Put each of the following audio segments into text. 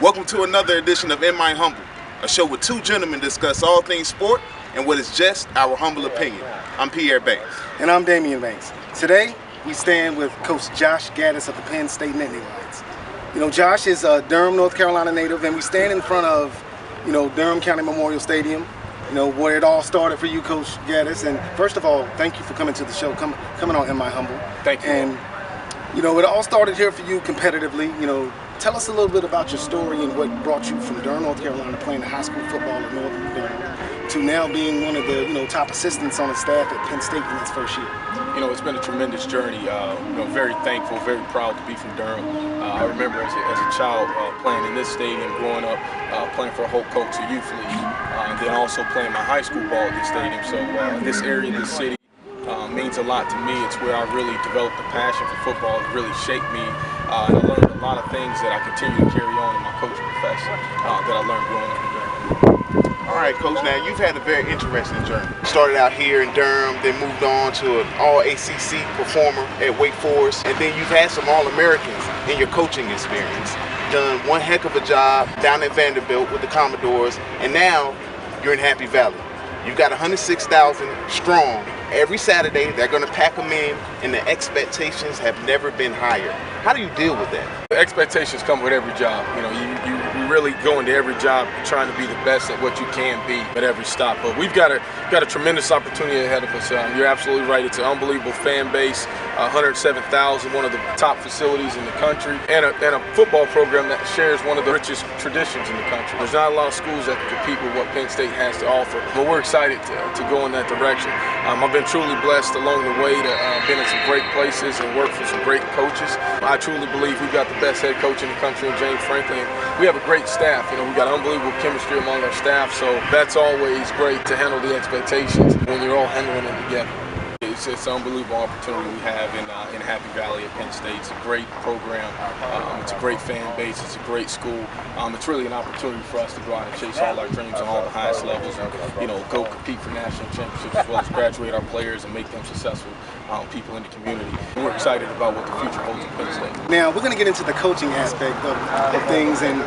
Welcome to another edition of In My Humble, a show where two gentlemen discuss all things sport and what is just our humble opinion. I'm Pierre Banks. And I'm Damian Banks. Today, we stand with Coach Josh Gattis of the Penn State Ninety Lions. You know, Josh is a Durham, North Carolina native, and we stand in front of, Durham County Memorial Stadium, where it all started for you, Coach Gattis. And first of all, thank you for coming to the show, coming on In My Humble. Thank you. And, it all started here for you competitively. Tell us a little bit about your story and what brought you from Durham, North Carolina, playing high school football at Northern Durham, to now being one of the top assistants on the staff at Penn State in its first year. It's been a tremendous journey. Very thankful, very proud to be from Durham. I remember as a child playing in this stadium, growing up, playing for Hope Coach Youth League, and then also playing my high school ball at this stadium. So this area, this city, means a lot to me. It's where I really developed a passion for football. It really shaped me, and I learned a lot of things that I continue to carry on in my coaching profession that I learned growing up in Durham. All right, Coach, now you've had a very interesting journey. Started out here in Durham, then moved on to an all-ACC performer at Wake Forest, and then you've had some All-Americans in your coaching experience. Done one heck of a job down at Vanderbilt with the Commodores, and now you're in Happy Valley. You've got 106,000 strong. Every Saturday, they're going to pack them in, and the expectations have never been higher. How do you deal with that? The expectations come with every job. You really go into every job trying to be the best at what you can be at every stop. But we've got a tremendous opportunity ahead of us. You're absolutely right. It's an unbelievable fan base, 107,000, one of the top facilities in the country, and a football program that shares one of the richest traditions in the country. There's not a lot of schools that can compete with what Penn State has to offer, but we're excited to go in that direction. I've been truly blessed along the way to been in some great places and work for some great coaches. I truly believe we've got the best head coach in the country in James Franklin. We have a great staff. We've got unbelievable chemistry among our staff, so that's always great to handle the expectations when you're all handling them together. It's an unbelievable opportunity we have in Happy Valley at Penn State. It's a great program. It's a great fan base. It's a great school. It's really an opportunity for us to go out and chase all our dreams on all the highest levels and, go compete for national championships as well as graduate our players and make them successful people in the community. And we're excited about what the future holds at Penn State. Now, we're going to get into the coaching aspect of things and,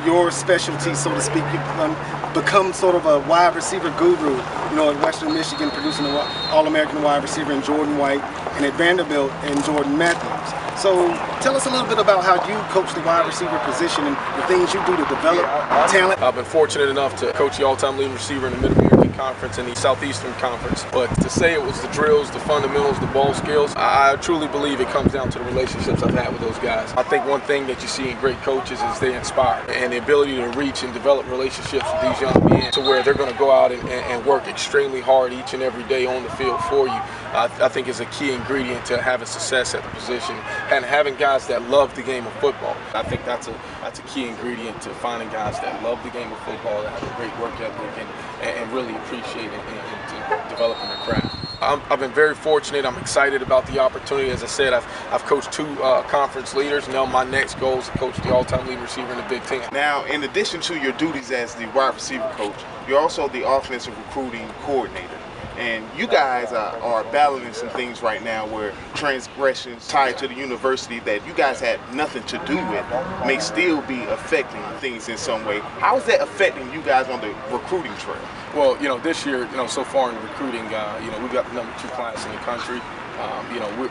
your specialty, so to speak. You've become sort of a wide receiver guru, at Western Michigan, producing an All-American wide receiver in Jordan White, and at Vanderbilt in Jordan Matthews. So tell us a little bit about how you coach the wide receiver position and the things you do to develop talent. I've been fortunate enough to coach the all-time leading receiver in the Mid-American Conference and the Southeastern Conference. But to say it was the drills, the fundamentals, the ball skills, I truly believe it comes down to the relationships I've had with those guys. I think one thing that you see in great coaches is they inspire, and the ability to reach and develop relationships with these young men to where they're going to go out and work extremely hard each and every day on the field for you. I think is a key ingredient to having success at the position, and having guys that love the game of football. I think that's a key ingredient to finding guys that love the game of football, that have a great work ethic, and really appreciate it and developing their craft. I've been very fortunate. I'm excited about the opportunity. As I said, I've coached two conference leaders. Now my next goal is to coach the all-time leading receiver in the Big Ten. Now, in addition to your duties as the wide receiver coach, you're also the offensive recruiting coordinator. And you guys are battling some things right now where transgressions tied to the university that you guys had nothing to do with may still be affecting things in some way. How is that affecting you guys on the recruiting trail? Well, this year, so far in recruiting, we've got the #2 class in the country.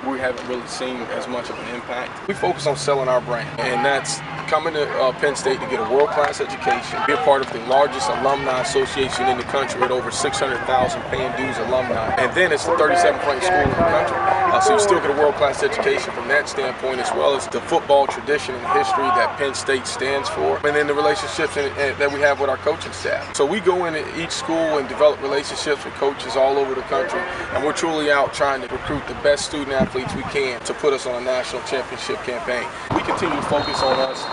We haven't really seen as much of an impact. We focus on selling our brand, and that's coming to Penn State to get a world-class education, be a part of the largest alumni association in the country with over 600,000 paying dues alumni, and then it's the 37th ranked school in the country. So you still get a world-class education from that standpoint, as well as the football tradition and history that Penn State stands for, and then the relationships that we have with our coaching staff. So we go into each school and develop relationships with coaches all over the country, and we're truly out trying to recruit the best student athletes we can to put us on a national championship campaign. We continue to focus on us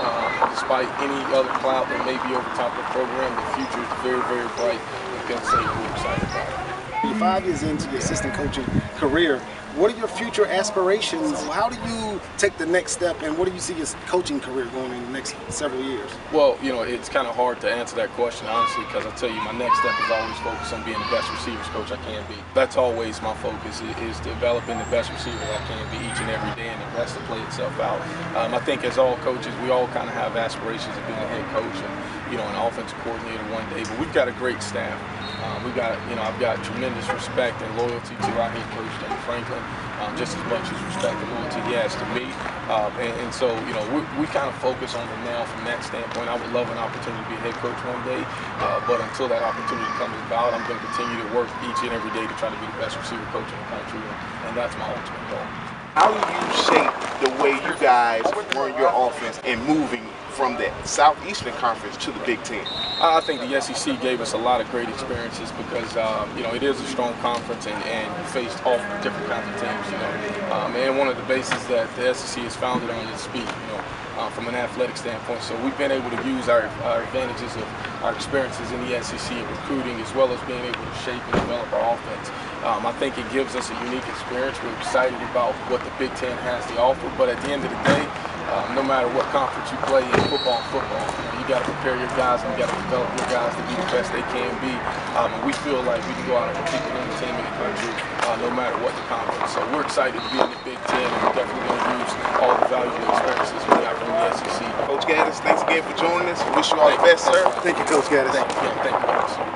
despite any other clout that may be over top of the program. The future is very, very bright in Penn State, and we're excited about it. You're 5 years into your assistant coaching career. What are your future aspirations? How do you take the next step, and what do you see your coaching career going in the next several years? Well, it's kind of hard to answer that question, honestly, because I tell you, my next step is always focused on being the best receivers coach I can be. That's always my focus, is developing the best receivers I can be each and every day, and the rest to play itself out. I think as all coaches, we all kind of have aspirations of being a head coach and, an offensive coordinator one day, but we've got a great staff. I've got tremendous respect and loyalty to our head coach, Dan Franklin, just as much as respect and loyalty he has to me. So we kind of focus on the now from that standpoint. I would love an opportunity to be a head coach one day, but until that opportunity comes about, I'm going to continue to work each and every day to try to be the best receiver coach in the country, and that's my ultimate goal. How do you shape the way you guys run your offense and moving from the Southeastern Conference to the Big Ten? I think the SEC gave us a lot of great experiences because, it is a strong conference and you faced all different kinds of teams, and one of the bases that the SEC is founded on is speed, from an athletic standpoint. So we've been able to use our advantages of our experiences in the SEC of recruiting, as well as being able to shape and develop our offense. I think it gives us a unique experience. We're excited about what the Big Ten has to offer, but at the end of the day, no matter what conference you play in, football, you got to prepare your guys and you got to develop your guys to be the best they can be. And we feel like we can go out and compete with any team in the country, no matter what the conference. So we're excited to be in the Big Ten, and we're definitely going to use all the valuable experiences we got from the SEC. Coach Gattis, thanks again for joining us. Wish you all the best, sir. Thank you, Coach Gattis. Thank you, guys.